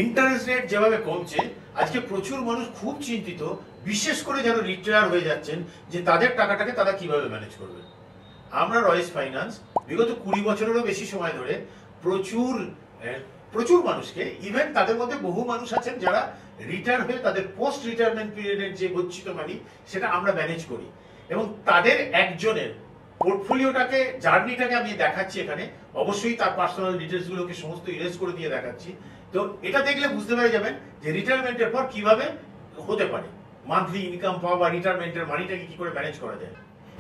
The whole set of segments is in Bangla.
ইন্টারেস্ট রেট যেভাবে কমছে, আজকে প্রচুর মানুষ খুব চিন্তিত, বিশেষ করে যারা রিটায়ার হয়ে যাচ্ছেন, যে তাদের টাকাটাকে তারা কিভাবে ম্যানেজ করবে। আমরা রয়েস ফাইন্যান্স বিগত 20 বছরেরও বেশি সময় ধরে প্রচুর মানুষকে, ইভেন তাদের মধ্যে বহু মানুষ আছেন যারা রিটায়ার হয়ে তাদের পোস্ট রিটায়ারমেন্ট পিরিয়ডের যে গচ্ছিত মানি সেটা আমরা ম্যানেজ করি, এবং তাদের একজনের পোর্টফোলিওটাকে, জার্নিটাকে আমি দেখাচ্ছি এখানে। অবশ্যই তার পার্সোনাল ডিটেলস গুলোকে সমস্ত ইরেজ করে দিয়ে দেখাচ্ছি। তো এটা দেখলে বুঝতে পেরে যাবেন যে রিটায়ারমেন্টের পর কিভাবে হতে পারে, মান্থলি ইনকাম পাওয়া বা রিটায়ারমেন্টের মানিটাকে কি করে ম্যানেজ করা যায়।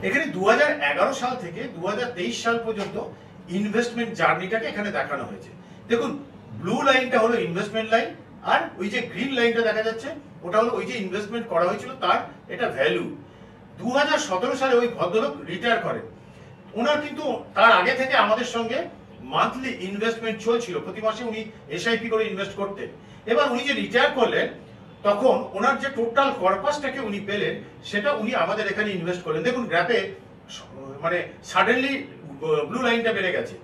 এখানে 2011 সাল থেকে 2023 সাল পর্যন্ত ইনভেস্টমেন্ট জার্নিটাকে এখানে দেখানো হয়েছে। দেখুন, ব্লু লাইনটা হলো ইনভেস্টমেন্ট লাইন, আর ওই যে গ্রিন লাইনটা দেখা যাচ্ছে ওটা হলো ওই যে ইনভেস্টমেন্ট করা হয়েছিল তার এটা ভ্যালু। 2017 সালে ওই ভদ্রলোক রিটায়ার করেন। ওনার কিন্তু তার আগে থেকে আমাদের সঙ্গে মান্থলি ইনভেস্টমেন্ট চলছিল, প্রতি মাসে উনি এসআইপি করে ইনভেস্ট করতেন। এবার উনি যে রিটায়ার করলেন তখন ওনার যে টোটাল কর্পাসটাকে উনি পেলেন সেটা উনি আমাদের এখানে ইনভেস্ট করলেন। দেখুন গ্রাফে মানে সাডেনলি ব্লু লাইনটা বেড়ে গেছে,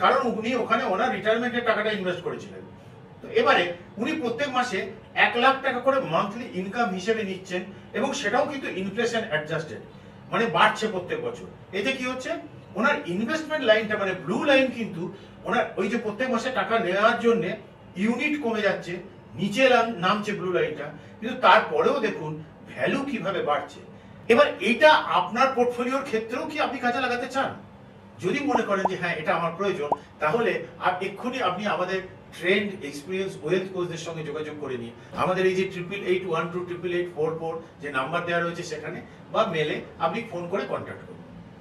কারণ উনি ওখানে ওনার রিটায়ারমেন্টের টাকাটা ইনভেস্ট করেছিলেন। তো এবারে উনি প্রত্যেক মাসে 1 লাখ টাকা করে মান্থলি ইনকাম হিসেবে নিচ্ছেন, এবং সেটাও কিন্তু ইনফ্লেশন অ্যাডজাস্টেড, মানে বাড়ছে প্রত্যেক বছর। এতে কি হচ্ছে, ওনার ইনভেস্টমেন্ট লাইনটা মানে ব্লু লাইন কিন্তু ওনার ওই যে প্রত্যেক মাসে টাকা নেওয়ার জন্য ইউনিট কমে যাচ্ছে, নিচে নামছে ব্লু লাইনটা, কিন্তু তারপরেও দেখুন ভ্যালু কিভাবে বাড়ছে। এবার এটা আপনার পোর্টফোলিওর ক্ষেত্রেও কি আপনি কাজে লাগাতে চান? যদি মনে করেন যে হ্যাঁ এটা আমার প্রয়োজন, তাহলে এক্ষুনি আপনি আমাদের ট্রেন্ড এক্সপিরিয়েন্স ওয়েলথ কোচদের সঙ্গে যোগাযোগ করে নিন। আমাদের এই যে 88128844 যে নাম্বার দেওয়া রয়েছে সেখানে, বা মেলে আপনি ফোন করে কন্ট্যাক্ট করুন।